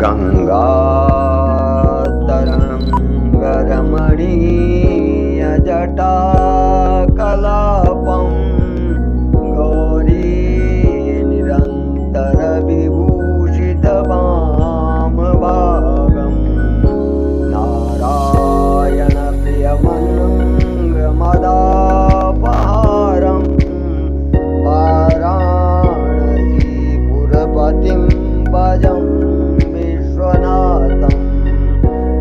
गंगा तरंगरमणीय जटा कलापं गौरी निरंतर विभूषित वामभागं नारायण प्रियमनङ्गमदापहारं वाराणसीपुरपतिं भजं विश्वनाथं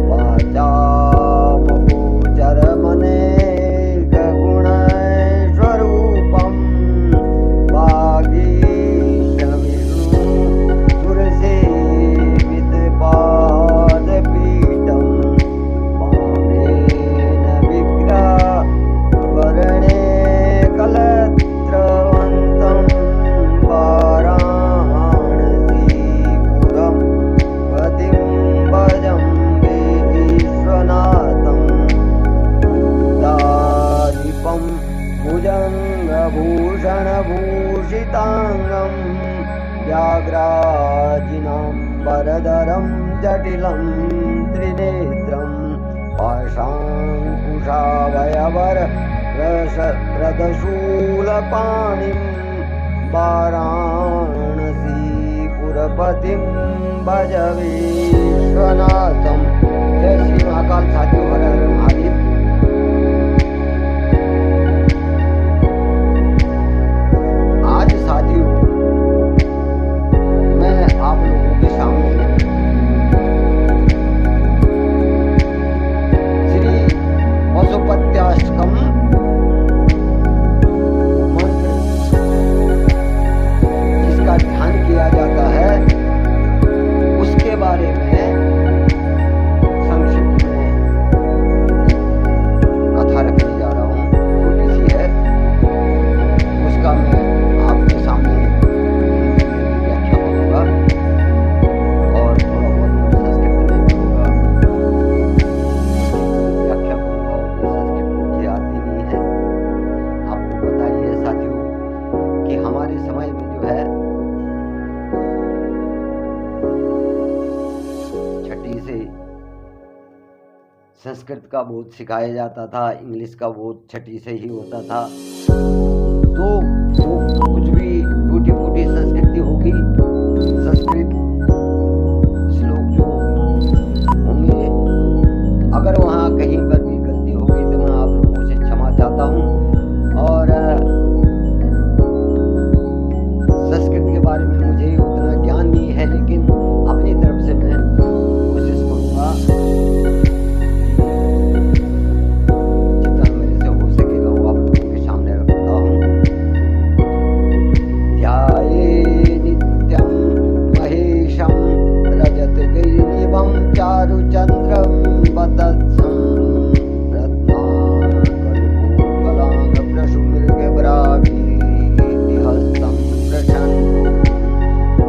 वाचामगोचरमनेकगुणस्वरूपं वागीशविष्णुसुरसेवितपादपीठं वामेन विग्रहवर्णे कलत्रवन्तं वाराणसीपुरं पतिं भजं विश्वनाथं दादीपं भुजङ्गभूषणभूषिताङ्गं व्याघ्राजिनाम्बरधरं जटिलं त्रिनेत्रं पाशाङ्कुशाभयवरप्रदशूलपाणिं वाराणसीपुरपतिं भज विश्वनाथं। जय श्री महाकाल साथियों, हर हर महादेव। आज साथियों मैं आप लोगों के सामने श्री पशुपत्याष्टकम मंत्र जिसका ध्यान किया जाता है उसके बारे में संक्षिप्त में कथा रखने जा रहा हूँ। छोटी सी है, उसका मैं आपके सामने व्याख्या करूँगा और थोड़ा बहुत संस्कृत में करूँगा, व्याख्या करूँगा। संस्कृत मुझे आती नहीं है। आपको बताइए साथियों कि हमारे समय में जो है छठी से संस्कृत का बोध सिखाया जाता था, इंग्लिश का बोध छठी से ही होता था। तो वो कुछ भी टूटी फूटी संस्कृति होगी, संस्कृत श्लोक जो होंगे, अगर वहाँ कहीं पर भी गलती होगी तो मैं आप लोगों से क्षमा चाहता हूँ। और संस्कृत के बारे में मुझे उतना ज्ञान नहीं है, लेकिन अपनी तरफ से मैं कोशिश करूँगा जितना मेरे से हो सकेगा वो आप लोगों के सामने रखता हूँ। ध्याये नित्यं महेशं रजतगिरिनिभं चारुचन्द्रं वदत्सं रत्नाकल्पोत्कलाङ्गप्रशुमृगभ्राभिहस्तं प्रशन्नं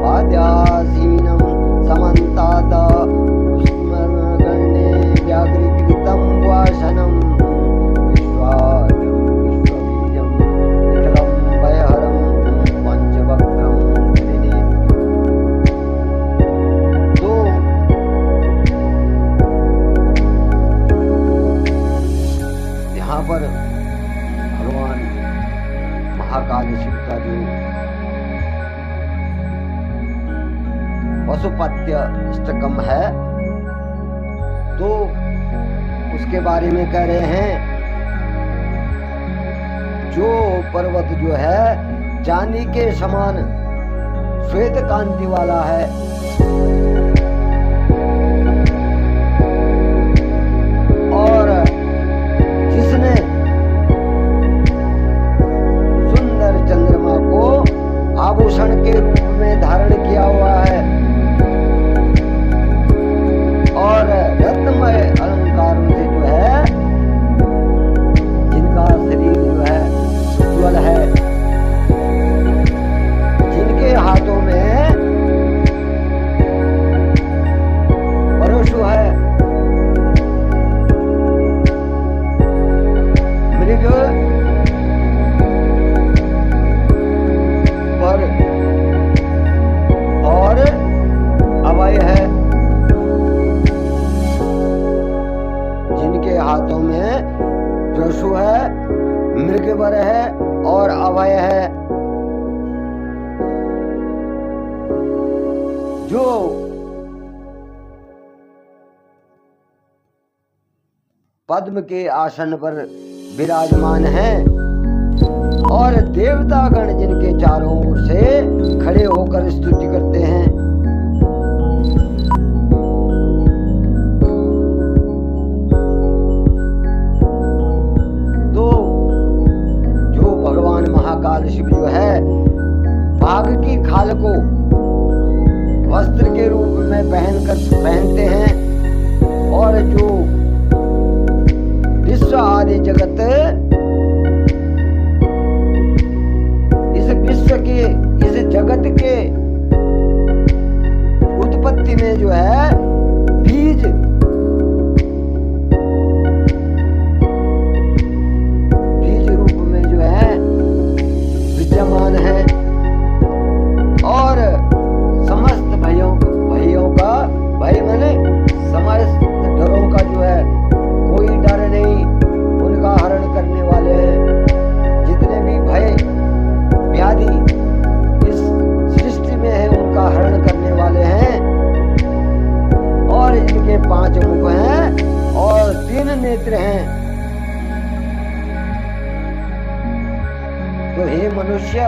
वाद्यासीनं समन्तात् पुष्पगण्ये व्याघ्रीकृतं वासनं विश्वाद्यं विश्वबीजं निखिलं भयहरं पंचवक्त्रं त्रिनेत्रं। तो यहाँ पर भगवान महाकाल शिव का जो पशुपत्याष्टकम है तो उसके बारे में कह रहे हैं, जो पर्वत जो है चांदी के समान श्वेत कांति वाला है, और जिसने सुंदर चंद्रमा को आभूषण के रूप में धारण किया हुआ है और रत्नमय अलंकारों से जो है जिनका शरीर जो है उज्ज्वल है, जिनके हाथों में और अभय है। जो पद्म के आसन पर विराजमान है और देवतागण जिनके चारों ओर से खड़े होकर स्तुति करते हैं। तो जो भगवान महाकाल शिव जो है बाघ की खाल को वस्त्र के रूप में पहनते हैं और जो विश्व आदि जगत इस जगत के उत्पत्ति में जो है बीज रूप में जो है विद्यमान है और समस्त भयों का भय माने समस्त डरों का जो है कोई डर नहीं, उनका हरण करने वाले हैं। जितने भी भय व्याधि इस सृष्टि में है उनका हरण करने वाले हैं और इनके 5 मुख हैं और 3 नेत्र हैं। तो हे मनुष्य,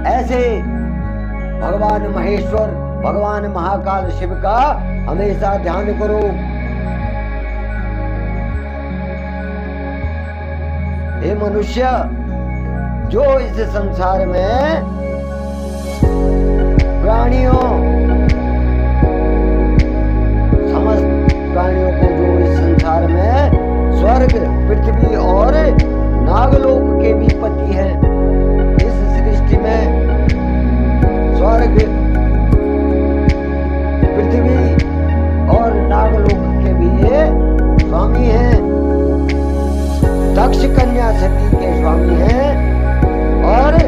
ऐसे भगवान महेश्वर भगवान महाकाल शिव का हमेशा ध्यान करो। हे मनुष्य, जो इस संसार में प्राणियों समस्त प्राणियों को जो इस संसार में स्वर्ग पृथ्वी और नागलोक के भी पति है, इस सृष्टि में स्वर्ग पृथ्वी और नागलोक के भी ये स्वामी हैं। दक्ष कन्या सती के स्वामी हैं और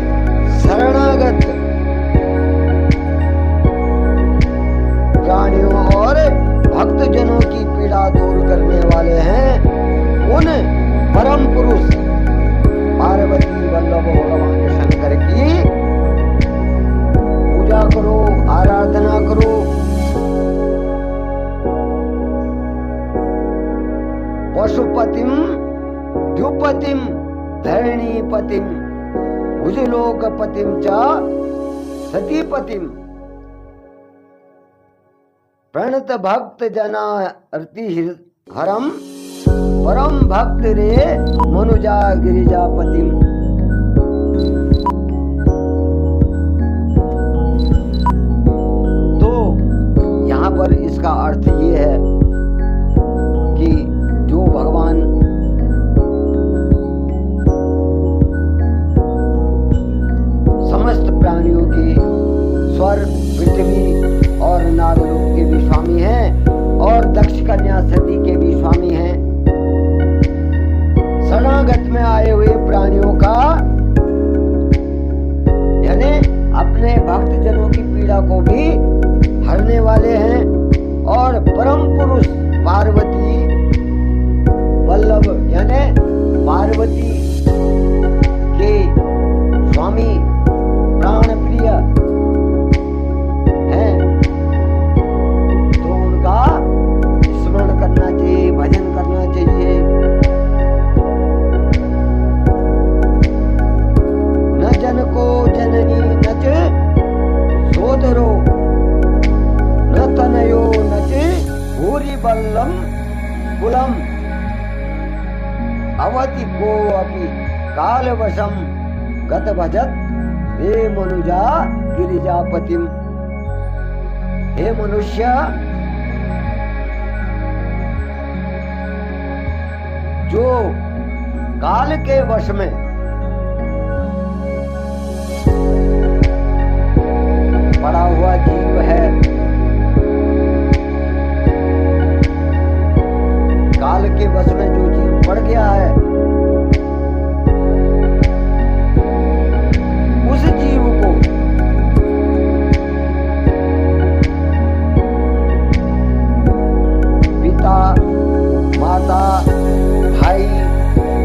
शरणागत प्राणियों और भक्तजनों की पीड़ा दूर करने वाले हैं। उन परम पुरुष पार्वती वल्लभ भगवान शंकर की पूजा करो, आराधना करो। पशुपतिम द्युपतिम धरणीपतिम भुजलोकपतिम च सतीपतिम प्रणत भक्त जना अर्ति हरम परम भक्त रे मनुजा गिरिजापतिम। तो यहाँ पर इसका अर्थ ये है कि जो भगवान समस्त प्राणियों के स्वर्ग पृथ्वी और नागलोक के भी स्वामी हैं और दक्ष कन्या सती के भी स्वामी हैं। शरणागत में आए हुए प्राणियों का यानी अपने भक्त जनों की पीड़ा को भी हरने वाले हैं और परम पुरुष पार्वती वल्लभ यानी पार्वती के स्वामी प्राण प्रिय हैं। तो उनका स्मरण करना चाहिए, भजन करना चाहिए। न जन को जननी नच सोदरो न तनयो नच भूरि बल्लम कुलम अवति को अपि कालवशम गत भजत हे मनुजा गिरिजापतिम। हे मनुष्य, जो काल के वश में पड़ा हुआ जीव है, काल के वश में जो जीव पड़ गया है, उस जीव को पिता माता भाई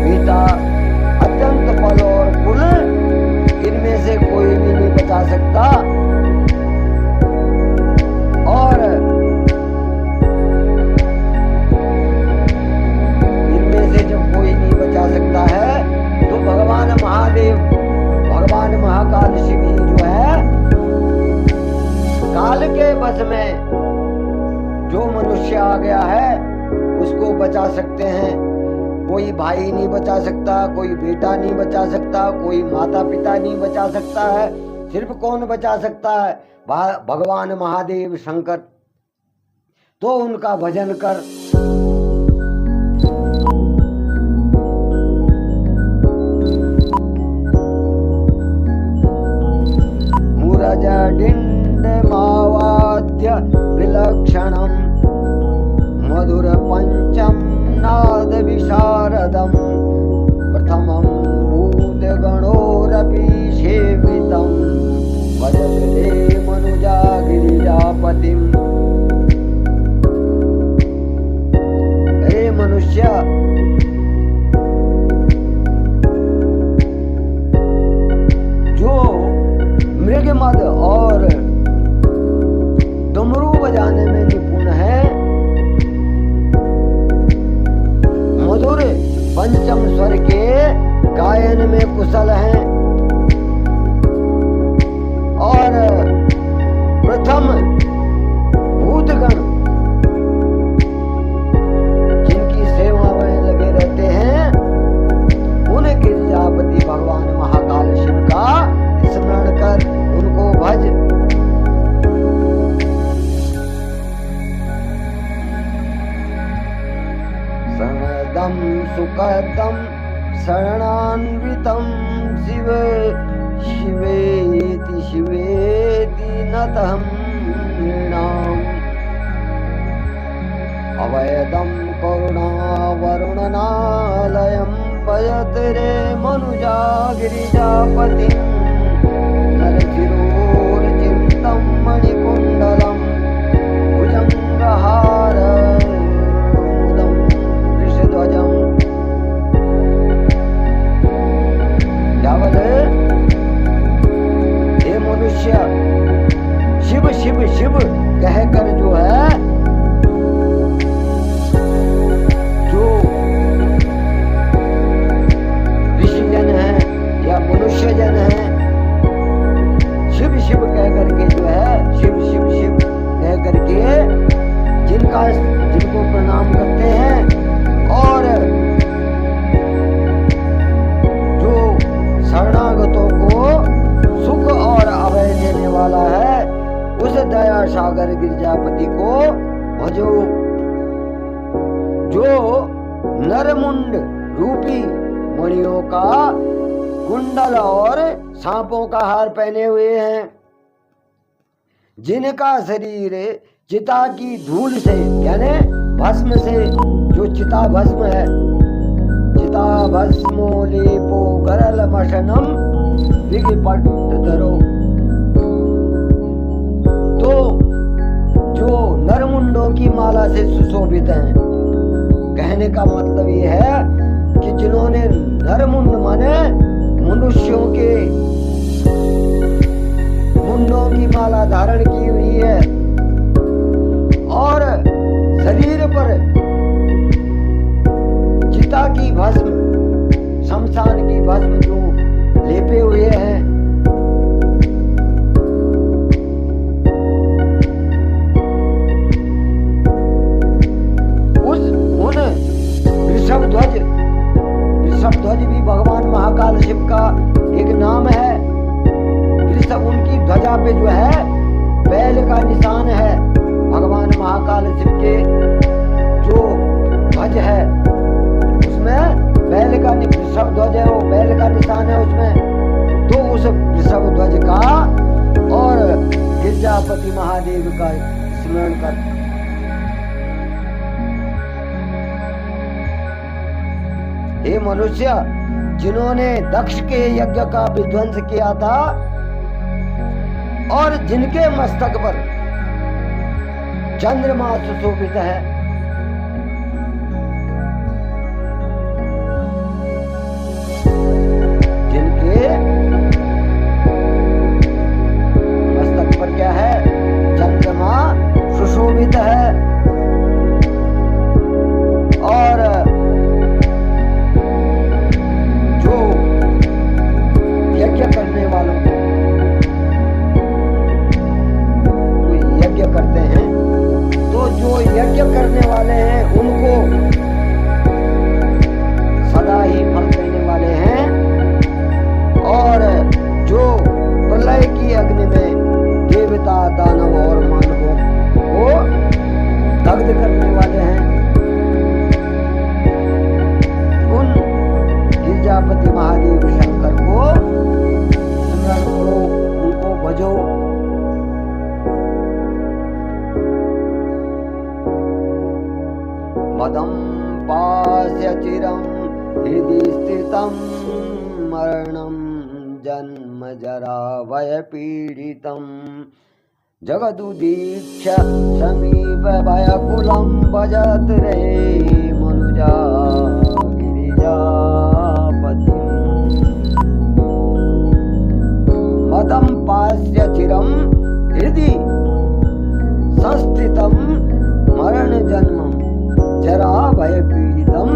बेटा अत्यंत बस में जो मनुष्य आ गया है उसको बचा सकते हैं। कोई भाई नहीं बचा सकता, कोई बेटा नहीं बचा सकता, कोई माता पिता नहीं बचा सकता है। सिर्फ कौन बचा सकता है? भगवान महादेव शंकर। तो उनका भजन कर। मुरजडिण्डमावाद्य विलक्षणं मधुर पंचम नाद विशारदं प्रथमं भूतगणोरपि सेवितं भजते मनुजा गिरिजापतिम्। हे मनुष्य, जो मृगमद और डमरू बजाने में निपुण है, मधुर पंचम स्वर के गायन में कुशल हैं और प्रथम भूतगण जिनकी सेवा में लगे रहते हैं, उन गिरिजापति भगवान महाकाल शिव का स्मरण कर, उनको भज। शरणदं सुखदं शरणान्वितं शिव शिवेति शिवेति नतहं नृणाम्। अवैधं करुणावरुणनालयं भजते रे मनुजा गिरिजापतिं। नरशिरोर्चिन्तं मणिकुण्डलं भुजङ्गहारमुदं वृषध्वजम्। क्या बोले? हे मनुष्य, शिव शिव शिव कहकर जो है, जो ऋषि जन है या मनुष्य जन है, शिव शिव कह करके जो है, शिव शिव शिव कह करके जिनको प्रणाम करते हैं और जो शरणागतों को सुख और अभय देने वाला है, उस दया सागर गिरिजापति को भजो। जो नरमुंड रूपी मणियों का कुंडल और सांपों का हार पहने हुए हैं, जिनका शरीर चिता की धूल से यानी भस्म से, जो चिता भस्म है, चिता भस्मो लेपो गरल मशनम विगपट धरो। तो जो नरमुंडों की माला से सुशोभित हैं, कहने का मतलब ये है कि जिन्होंने नरमुंड माने मनुष्यों के मुंडों की माला धारण की हुई है और शरीर पर चिता की भस्म, शमशान की भस्म जो लेपे हुए हैं, उन वृषभध्वज भी भगवान महाकाल शिव का एक नाम है। वृषभ उनकी ध्वजा पे जो है बैल का निशान है। भगवान महाकाल शिव के जो ध्वज है उसमें बैल का वृषभ ध्वज है, वो बैल का निशान है उसमें। तो उस वृषभ ध्वज का और गिरिजापति महादेव का स्मरण कर। हे मनुष्य, जिन्होंने दक्ष के यज्ञ का विध्वंस किया था और जिनके मस्तक पर चंद्रमा सुशोभित है, जिनके मस्तक पर क्या है? चंद्रमा सुशोभित है और जो यज्ञ करने वालों को, यज्ञ कर मरणं जन्म जरा भय पीडितं जगदुदीक्ष समीप भयकुलं भजत रे मनुजा गिरिजापतिम् मदं पास्य चिरं हृदि संस्थितं मरण जन्मं जरा भय पीडितं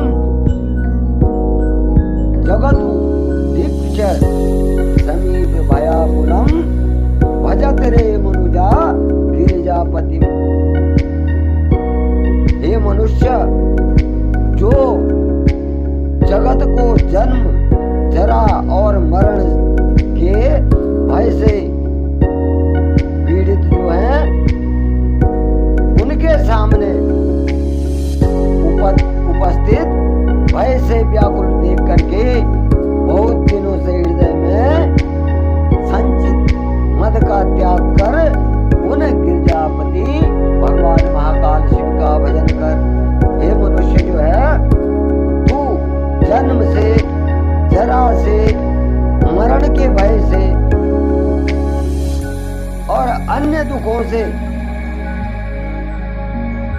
जगदुदीक्ष समीप भयाकुलं भजत रे मनुजा गिरिजापतिम्। हे मनुष्य, जो जगत को जन्म जरा और मरण के भय से पीड़ित जो हैं, उनके सामने उपस्थित भय से व्याकुल देख करके बहुत दिनों से हृदय में संचित मद का त्याग कर उन गिरिजापति भगवान महाकाल शिव का भजन कर। हे मनुष्य जो है, तू जन्म से जरा से मरण के भय से और अन्य दुखों से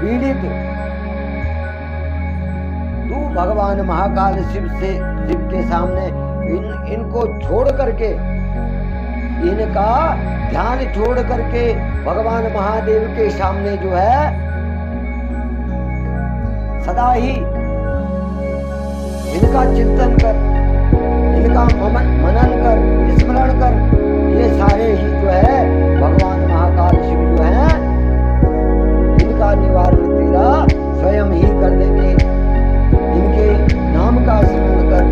पीड़ित तू भगवान महाकाल शिव के सामने इनको छोड़ करके, इनका ध्यान छोड़ करके भगवान महादेव के सामने जो है सदा ही इनका चिंतन कर, इनका मनन कर, स्मरण कर। ये सारे ही जो है भगवान महाकाल शिव जो है, इनका निवारण तेरा स्वयं ही कर देंगे। इनके नाम का स्मरण कर।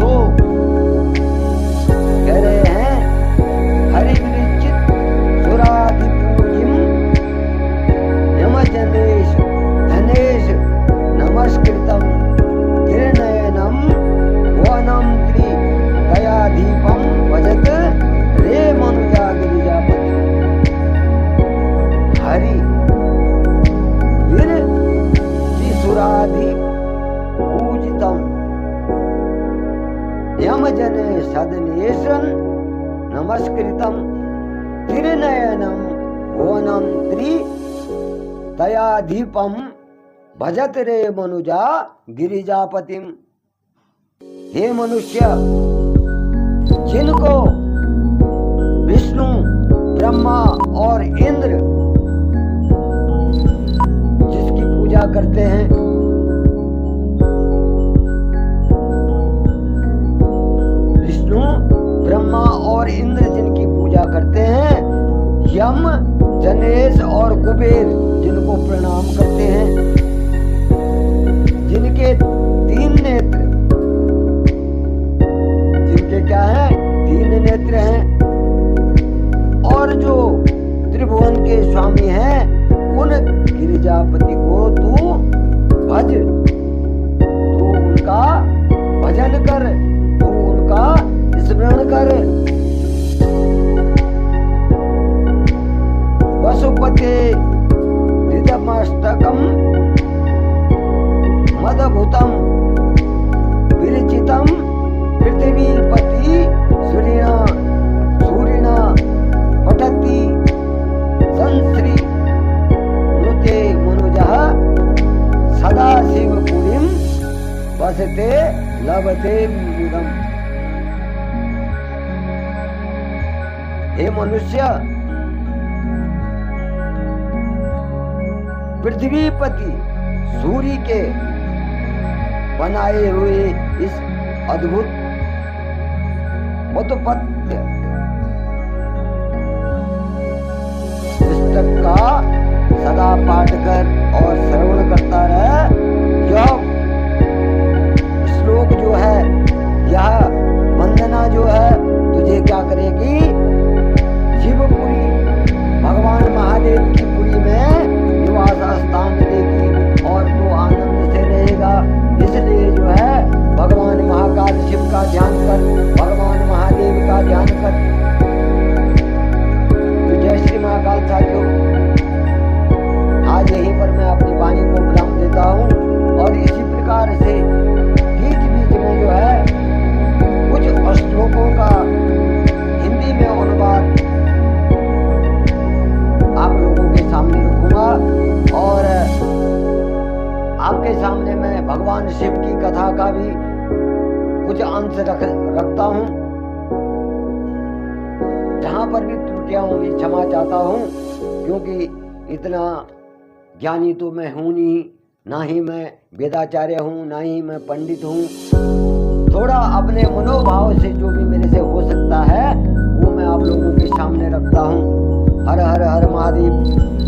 तो कह रहे हैं हरिविचित सुराधिपूजिम यमजनेश धनेश नमस्कृतम त्रिनयनम वनम त्रि दयाधीपम भजत रे मनुजा गिरिजापति। हरि वीर पूजितम यमजने सदनेशन नमस्कृतम त्रिनयनम वनम त्रि दयाधीपम भजत रे मनुजा गिरिजापतिम। हे मनुष्य, जिनको विष्णु ब्रह्मा और इंद्र जिसकी पूजा करते हैं, विष्णु ब्रह्मा और इंद्र जिनकी पूजा करते हैं, यम जनेश और कुबेर जिनको प्रणाम करते हैं, जिनके तीन नेत्र, जिनके क्या है, तीन नेत्र हैं, और जो त्रिभुवन के स्वामी हैं, उन गिरिजापति को तू भज, तू उनका भजन कर, तू उनका स्मरण कर। वसुपते हृदमस्तकम मदभूतम विरचितम पृथ्वीपति सूरिणा पठति संश्री नुते मनुजः सदा शिवपुरीं वसते लभते मुदम। हे मनुष्य, पृथ्वीपति सूर्य के बनाए हुए इस अद्भुत उत्पत्ति पुस्तक का सदा पाठ कर और श्रवण करता रह। यह श्लोक जो है, यह वंदना जो है, तुझे क्या करेगी, शिवपुरी भगवान महादेव की पुरी में निवास स्थान देगी और तू आनंद से रहेगा। इसलिए जो है भगवान महाकाल शिव का ध्यान कर, भगवान महादेव का ध्यान कर। तो जय श्री महाकाल साथियों, आज यहीं पर मैं अपनी वाणी को विराम देता भगवान शिव की कथा का भी कुछ अंश रखता हूँ। जहाँ पर भी त्रुटियां होंगी क्षमा चाहता हूँ, क्योंकि इतना ज्ञानी तो मैं हूँ नहीं, ना ही मैं वेदाचार्य हूँ, ना ही मैं पंडित हूँ। थोड़ा अपने मनोभाव से जो भी मेरे से हो सकता है वो मैं आप लोगों के सामने रखता हूँ। हर हर हर महादेव।